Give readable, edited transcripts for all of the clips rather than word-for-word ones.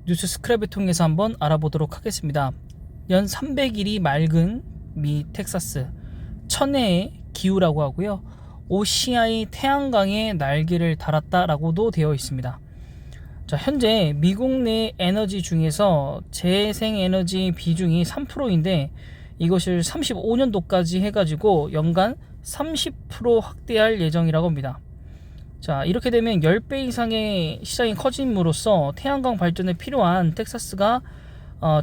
뉴스 스크랩을 통해서 한번 알아보도록 하겠습니다. 연 300일이 맑은 미 텍사스 천혜의 기후라고 하고요. OCI 태양광에 날개를 달았다라고도 되어 있습니다. 자, 현재 미국 내 에너지 중에서 재생에너지 비중이 3%인데 이것을 35년도까지 해가지고 연간 30% 확대할 예정이라고 합니다. 자, 이렇게 되면 10배 이상의 시장이 커짐으로써 태양광 발전에 필요한 텍사스가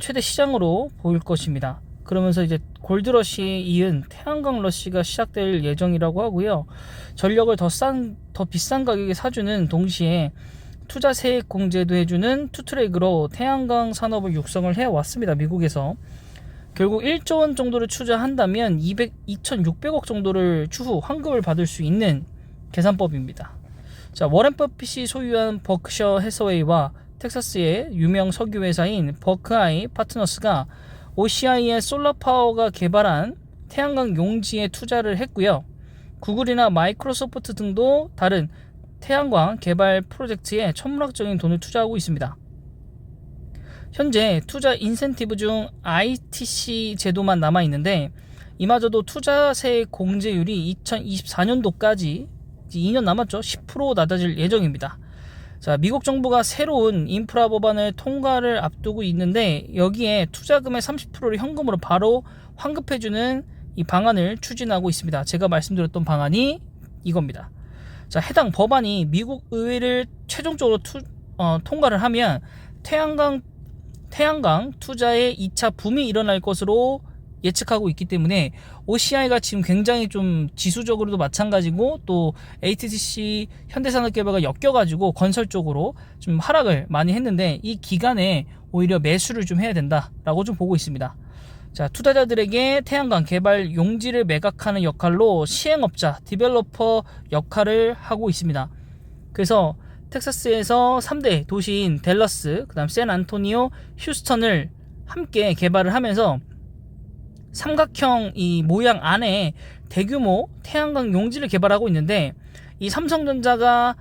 최대 시장으로 보일 것입니다. 그러면서 이제 골드러시에 이은 태양광 러시가 시작될 예정이라고 하고요. 전력을 더 비싼 가격에 사주는 동시에 투자 세액 공제도 해주는 투트랙으로 태양광 산업을 육성을 해왔습니다. 미국에서. 결국 1조 원 정도를 투자한다면 2,600억 정도를 추후 환급을 받을 수 있는 계산법입니다. 자, 워렌 버핏이 소유한 버크셔 해서웨이와 텍사스의 유명 석유 회사인 버크아이 파트너스가 OCI의 솔라파워가 개발한 태양광 용지에 투자를 했고요. 구글이나 마이크로소프트 등도 다른 태양광 개발 프로젝트에 천문학적인 돈을 투자하고 있습니다. 현재 투자 인센티브 중 ITC 제도만 남아있는데 이마저도 투자세 공제율이 2024년도까지 2년 남았죠. 10% 낮아질 예정입니다. 자, 미국 정부가 새로운 인프라 법안을 통과를 앞두고 있는데 여기에 투자금의 30%를 현금으로 바로 환급해주는 이 방안을 추진하고 있습니다. 제가 말씀드렸던 방안이 이겁니다. 자, 해당 법안이 미국 의회를 최종적으로 통과를 하면 태양광 투자의 2차 붐이 일어날 것으로 예측하고 있기 때문에 OCI가 지금 굉장히 좀 지수적으로도 마찬가지고 또 ATC 현대산업개발과 엮여가지고 건설 쪽으로 좀 하락을 많이 했는데 이 기간에 오히려 매수를 좀 해야 된다라고 좀 보고 있습니다. 자, 투자자들에게 태양광 개발 용지를 매각하는 역할로 시행업자, 디벨로퍼 역할을 하고 있습니다. 그래서 텍사스에서 3대 도시인 댈러스, 그다음 샌안토니오, 휴스턴을 함께 개발을 하면서 삼각형 이 모양 안에 대규모 태양광 용지를 개발하고 있는데 이 삼성전자가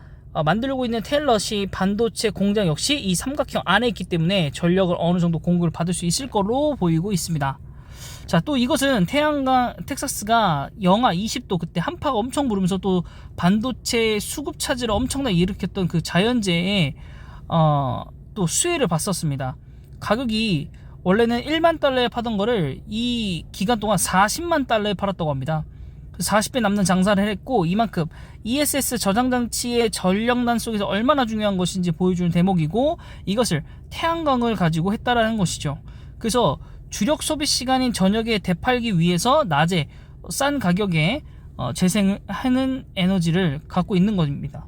만들고 있는 텔러시 반도체 공장 역시 이 삼각형 안에 있기 때문에 전력을 어느 정도 공급을 받을 수 있을 거로 보이고 있습니다. 자, 또 이것은 텍사스가 영하 20도 그때 한파가 엄청 부르면서 또 반도체 수급 차질을 엄청나게 일으켰던 그 자연재해에 또 수혜를 봤었습니다. 가격이 원래는 1만 달러에 파던 거를 이 기간 동안 40만 달러에 팔았다고 합니다. 40배 남는 장사를 했고 이만큼 ESS 저장장치의 전력난 속에서 얼마나 중요한 것인지 보여주는 대목이고 이것을 태양광을 가지고 했다라는 것이죠. 그래서 주력 소비 시간인 저녁에 되팔기 위해서 낮에 싼 가격에 재생하는 에너지를 갖고 있는 겁니다.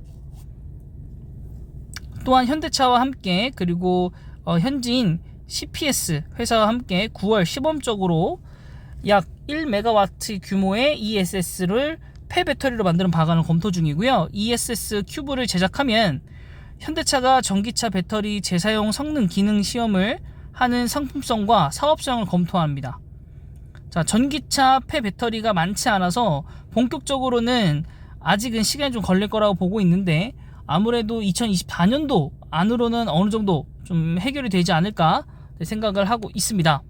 또한 현대차와 함께 그리고 현지인 CPS 회사와 함께 9월 시범적으로 약 1메가와트 규모의 ESS를 폐배터리로 만드는 방안을 검토 중이고요. ESS 큐브를 제작하면 현대차가 전기차 배터리 재사용 성능 기능 시험을 하는 상품성과 사업성을 검토합니다. 자, 전기차 폐배터리가 많지 않아서 본격적으로는 아직은 시간이 좀 걸릴 거라고 보고 있는데 아무래도 2024년도 안으로는 어느 정도 좀 해결이 되지 않을까 생각을 하고 있습니다.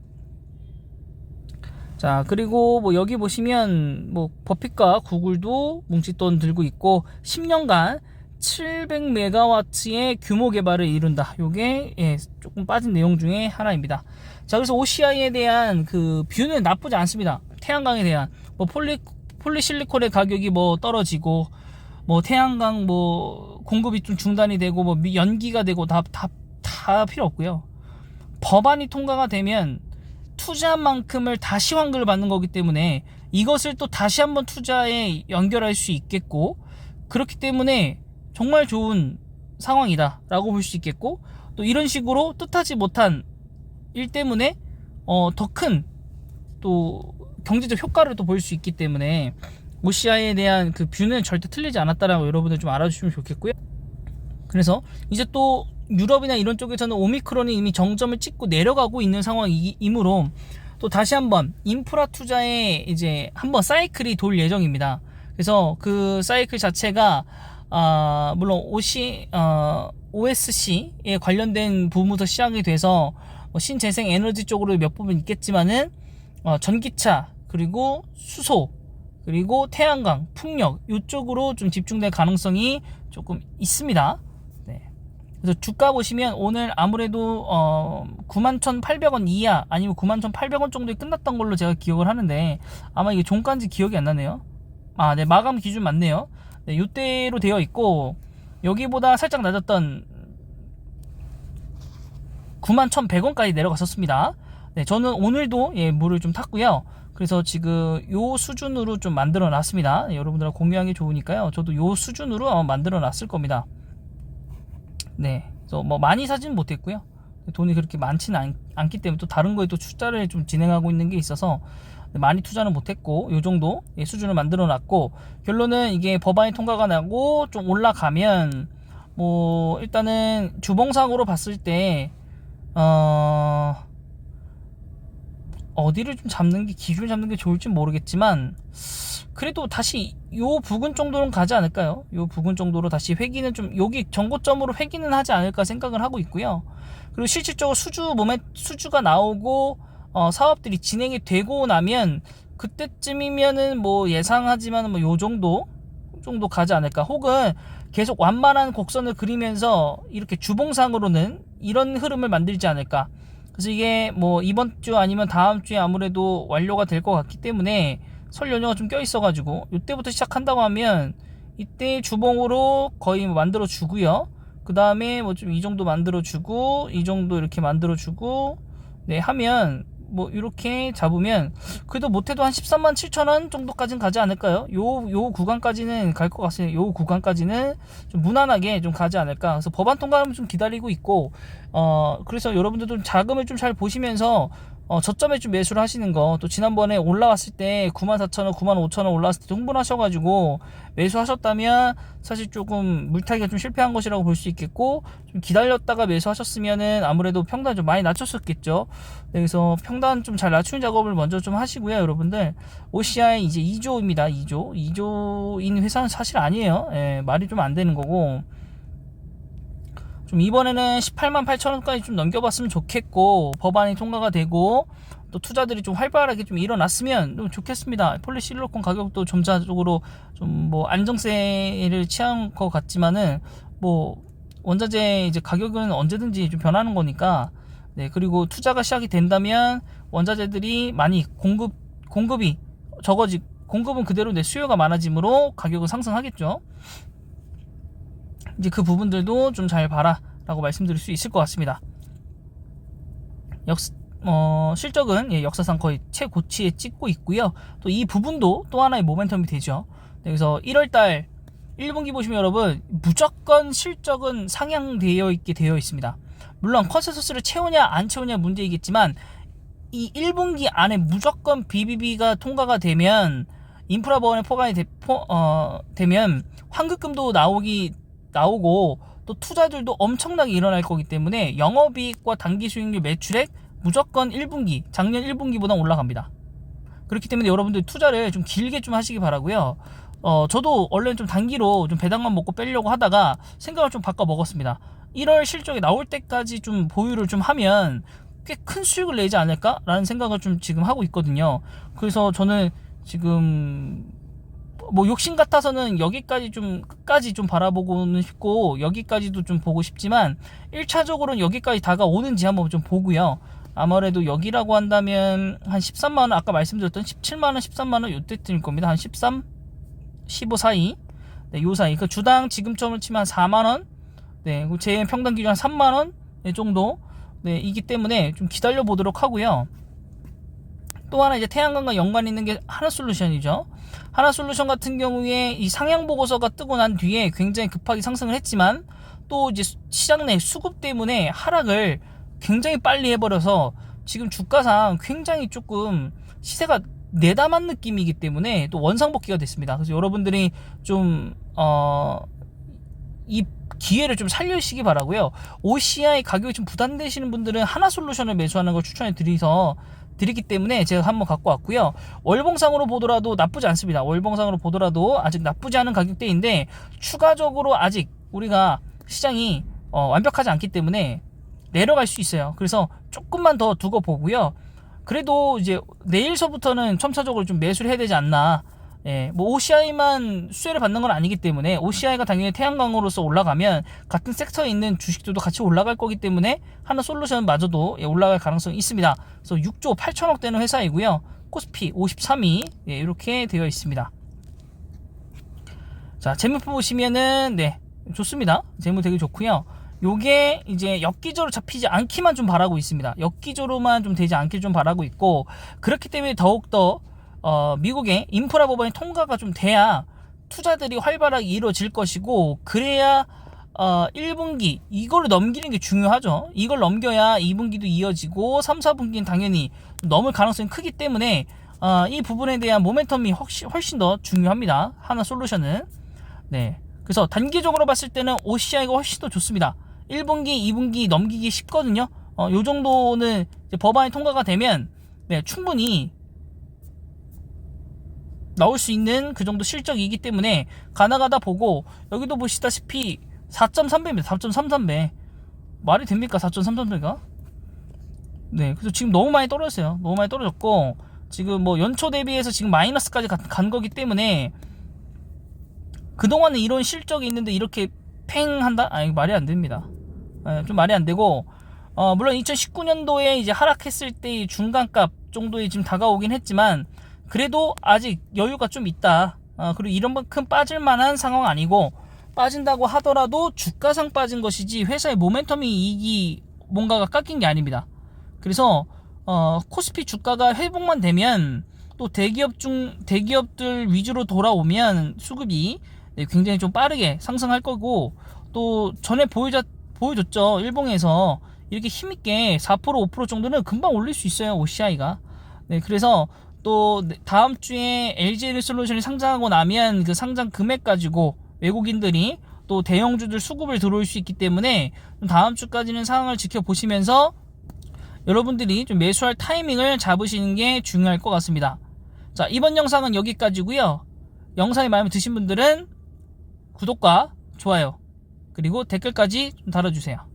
자, 그리고 뭐 여기 보시면 뭐 버핏과 구글도 뭉칫돈 들고 있고 10년간 700메가와트의 규모 개발을 이룬다. 요게 조금 빠진 내용 중에 하나입니다. 자, 그래서 OCI에 대한 그 뷰는 나쁘지 않습니다. 태양광에 대한 뭐 폴리실리콘의 가격이 뭐 떨어지고 뭐 태양광 뭐 공급이 좀 중단이 되고 뭐 연기가 되고 다 필요 없고요. 법안이 통과가 되면 투자한 만큼을 다시 환급을 받는 거기 때문에 이것을 또 다시 한번 투자에 연결할 수 있겠고 그렇기 때문에 정말 좋은 상황이다 라고 볼 수 있겠고 또 이런 식으로 뜻하지 못한 일 때문에 더 큰 또 경제적 효과를 또 볼 수 있기 때문에 OCI에 대한 그 뷰는 절대 틀리지 않았다라고 여러분들 좀 알아주시면 좋겠고요. 그래서 이제 또 유럽이나 이런 쪽에서는 오미크론이 이미 정점을 찍고 내려가고 있는 상황이므로 또 다시 한번 인프라 투자에 이제 한번 사이클이 돌 예정입니다. 그래서 그 사이클 자체가 물론 OSC에 관련된 부분부터 시작이 돼서 뭐 신재생 에너지 쪽으로 몇 부분 있겠지만은 전기차, 그리고 수소, 그리고 태양광, 풍력 이쪽으로 좀 집중될 가능성이 조금 있습니다. 네. 그래서 주가 보시면 오늘 아무래도 91,800원 이하 아니면 91,800원 정도에 끝났던 걸로 제가 기억을 하는데, 아마 이게 종가인지 기억이 안 나네요. 네, 마감 기준 맞네요. 네, 이때로 되어 있고, 여기보다 살짝 낮았던 91,100원까지 내려갔었습니다. 네, 저는 오늘도 물을 좀 탔고요. 그래서 지금 요 수준으로 좀 만들어 놨습니다. 네, 여러분들과 공유하기 좋으니까요. 저도 요 수준으로 아마 만들어 놨을 겁니다. 네, 그래서 뭐 많이 사지는 못했고요. 돈이 그렇게 많지는 않기 때문에 또 다른 거에 또 투자를 좀 진행하고 있는 게 있어서 많이 투자는 못했고, 요 정도 수준을 만들어 놨고, 결론은 이게 법안이 통과가 나고 좀 올라가면 뭐 일단은 주봉상으로 봤을 때 어디를 좀 잡는 게, 기준을 잡는 게 좋을지 모르겠지만, 그래도 다시 요 부근 정도는 가지 않을까요? 요 부근 정도로 다시 회귀는 좀, 여기 정고점으로 회귀는 하지 않을까 생각을 하고 있고요. 그리고 실질적으로 수주가 나오고 사업들이 진행이 되고 나면 그때쯤이면은 뭐 예상하지만 뭐 요 정도 가지 않을까. 혹은 계속 완만한 곡선을 그리면서 이렇게 주봉상으로는 이런 흐름을 만들지 않을까. 그래서 이게 뭐 이번 주 아니면 다음 주에 아무래도 완료가 될 것 같기 때문에, 설 연휴가 좀 껴 있어가지고 이때부터 시작한다고 하면 이때 주봉으로 거의 뭐 만들어 주고요. 그 다음에 뭐 좀 이 정도 만들어 주고, 이 정도 이렇게 만들어 주고, 네, 하면 뭐 이렇게 잡으면 그래도 못해도 한 13만 7천 원 정도까지는 가지 않을까요? 요 구간까지는 갈 것 같습니다. 요 구간까지는 좀 무난하게 좀 가지 않을까. 그래서 법안 통과하면 좀 기다리고 있고, 그래서 여러분들도 자금을 좀 잘 보시면서 저점에 좀 매수를 하시는 거, 또 지난번에 올라왔을 때 94,000원, 95,000원 올라왔을 때 흥분하셔가지고 매수하셨다면 사실 조금 물타기가 좀 실패한 것이라고 볼 수 있겠고, 좀 기다렸다가 매수하셨으면은 아무래도 평단 좀 많이 낮췄었겠죠. 네, 그래서 평단 좀 잘 낮추는 작업을 먼저 좀 하시고요, 여러분들. OCI 이제 2조입니다. 2조인 회사는 사실 아니에요. 말이 좀 안 되는 거고, 좀 이번에는 18만 8천원까지 좀 넘겨봤으면 좋겠고, 법안이 통과가 되고 또 투자들이 좀 활발하게 좀 일어났으면 좀 좋겠습니다. 폴리실리콘 가격도 점차적으로 좀 뭐 안정세를 취한 것 같지만은, 뭐 원자재 이제 가격은 언제든지 좀 변하는 거니까. 네, 그리고 투자가 시작이 된다면 원자재들이 많이 공급이 공급은 그대로 내 수요가 많아지므로 가격은 상승하겠죠. 이제 그 부분들도 좀 잘 봐라 라고 말씀드릴 수 있을 것 같습니다. 실적은 역사상 거의 최고치에 찍고 있고요. 또 이 부분도 또 하나의 모멘텀이 되죠. 그래서 1월달 1분기 보시면 여러분, 무조건 실적은 상향되어 있게 되어 있습니다. 물론 컨센서스를 채우냐 안 채우냐 문제이겠지만, 이 1분기 안에 무조건 BBB가 통과가 되면, 인프라 법안에 포괄이 되면 환급금도 나오고 또 투자들도 엄청나게 일어날 거기 때문에 영업이익과 당기수익률, 매출액 무조건 1분기, 작년 1분기보다 올라갑니다. 그렇기 때문에 여러분들 투자를 좀 길게 좀 하시기 바라고요. 저도 원래는 좀 단기로 좀 배당만 먹고 빼려고 하다가 생각을 좀 바꿔 먹었습니다. 1월 실적이 나올 때까지 좀 보유를 좀 하면 꽤 큰 수익을 내지 않을까라는 생각을 좀 지금 하고 있거든요. 그래서 저는 지금 뭐 욕심 같아서는 여기까지 좀 끝까지 좀 바라보고는 싶고, 여기까지도 좀 보고 싶지만 1차적으로는 여기까지 다가오는지 한번 좀 보고요. 아무래도 여기라고 한다면 한 13만원, 아까 말씀드렸던 17만원 13만원 요때쯤일 겁니다. 한 13 15 사이, 네, 요 사이. 그 주당 지금점을 치면 한 4만원, 네, 제 평단 기준 한 3만원 정도, 네, 이기 때문에 좀 기다려 보도록 하고요. 또 하나 이제 태양광과 연관이 있는 게 하나솔루션이죠. 하나솔루션 같은 경우에 이 상향 보고서가 뜨고 난 뒤에 굉장히 급하게 상승을 했지만, 또 이제 시장 내 수급 때문에 하락을 굉장히 빨리 해버려서 지금 주가상 굉장히 조금 시세가 내담한 느낌이기 때문에 또 원상복귀가 됐습니다. 그래서 여러분들이 좀 이 기회를 좀 살려주시기 바라고요. OCI 가격이 좀 부담되시는 분들은 하나솔루션을 매수하는 걸 추천해 드려서 드리기 때문에 제가 한번 갖고 왔고요. 월봉상으로 보더라도 나쁘지 않습니다. 월봉상으로 보더라도 아직 나쁘지 않은 가격대인데 추가적으로 아직 우리가 시장이 완벽하지 않기 때문에 내려갈 수 있어요. 그래서 조금만 더 두고 보고요. 그래도 이제 내일서부터는 첨차적으로 좀 매수를 해야 되지 않나. 예, 뭐 OCI만 수혜를 받는 건 아니기 때문에 OCI가 당연히 태양광으로서 올라가면 같은 sek터에 있는 주식들도 같이 올라갈 거기 때문에 하나솔루션마저도 올라갈 가능성이 있습니다. 그래서 6조 8천억 되는 회사이고요. 코스피 53위 이렇게 되어 있습니다. 자, 재무표 보시면은 네, 좋습니다. 재무 되게 좋고요. 요게 이제 엽기적으로 잡히지 않기만 좀 바라고 있습니다. 엽기적으로만 좀 되지 않길 좀 바라고 있고, 그렇기 때문에 더욱더 미국의 인프라 법안이 통과가 좀 돼야 투자들이 활발하게 이루어질 것이고, 그래야 1분기 이거를 넘기는 게 중요하죠. 이걸 넘겨야 2분기도 이어지고 3, 4분기는 당연히 넘을 가능성이 크기 때문에 이 부분에 대한 모멘텀이 훨씬 더 중요합니다. 하나솔루션은. 네. 그래서 단기적으로 봤을 때는 OCI가 훨씬 더 좋습니다. 1분기, 2분기 넘기기 쉽거든요. 요 정도는 이제 법안이 통과가 되면 네, 충분히 나올 수 있는 그 정도 실적이기 때문에 가나가다 보고, 여기도 보시다시피 4.3배입니다. 4.33배. 말이 됩니까? 4.33배가? 네, 그래서 지금 너무 많이 떨어졌어요. 너무 많이 떨어졌고, 지금 뭐 연초 대비해서 지금 마이너스까지 간 거기 때문에 그동안은 이런 실적이 있는데 이렇게 팽 한다? 아니, 말이 안 됩니다. 좀 말이 안 되고, 물론 2019년도에 이제 하락했을 때의 중간값 정도에 지금 다가오긴 했지만, 그래도 아직 여유가 좀 있다. 그리고 이런 만큼 빠질 만한 상황 아니고, 빠진다고 하더라도 주가상 빠진 것이지 회사의 모멘텀이 이익이 뭔가가 깎인 게 아닙니다. 그래서 코스피 주가가 회복만 되면 또 대기업들 위주로 돌아오면 수급이 굉장히 좀 빠르게 상승할 거고, 또 전에 보여줬죠. 일봉에서 이렇게 힘있게 4% 5% 정도는 금방 올릴 수 있어요, OCI가. 네, 그래서 또 다음 주에 LG에너지솔루션이 상장하고 나면 그 상장 금액 가지고 외국인들이 또 대형주들 수급을 들어올 수 있기 때문에 다음 주까지는 상황을 지켜보시면서 여러분들이 좀 매수할 타이밍을 잡으시는 게 중요할 것 같습니다. 자, 이번 영상은 여기까지고요. 영상이 마음에 드신 분들은 구독과 좋아요 그리고 댓글까지 좀 달아주세요.